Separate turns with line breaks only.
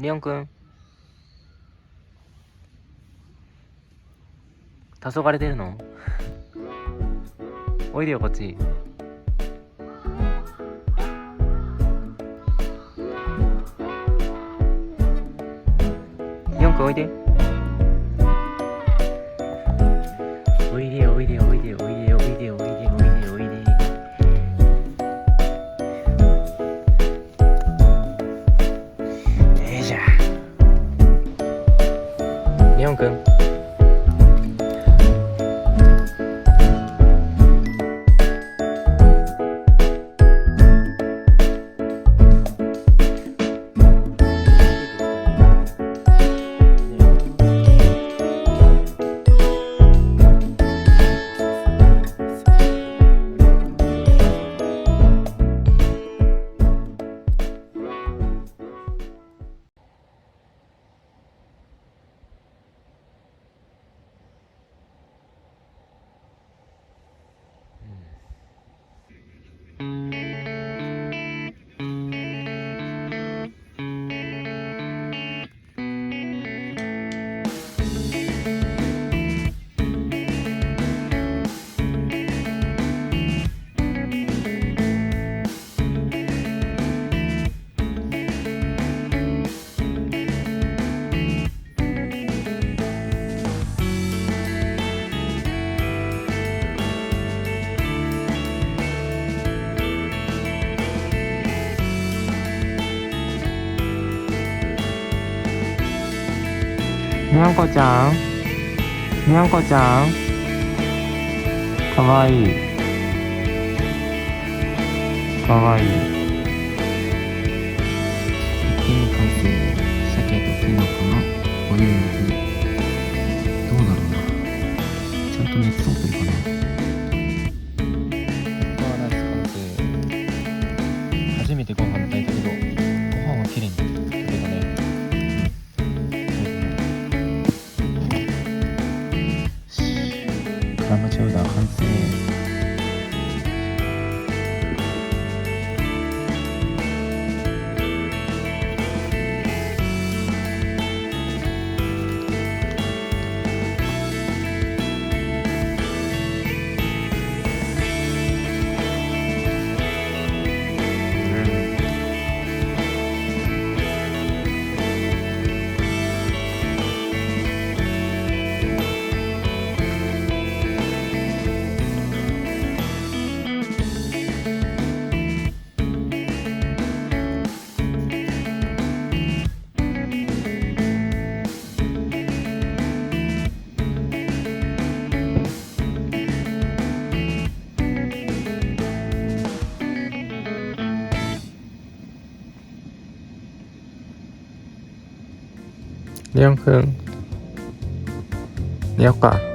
レオンくん、黄昏てるの？おいでよこっち。レオンくんおいで。おいでよおいでよおいでよおいでよおいでよおいでよおいでよおいで。じゃレオンくん、にゃんこちゃん、にゃんこちゃん、かわいい、かわいい。
一見に完成、鮭ときのこのお湯の日。どうだろうな、ちゃんと熱通ってるかな。変わらず完成。初めてご飯炊いたけど、ご飯はきれいに炊けたね。クラムチャウダー完成。
レオンくん、寝よっか。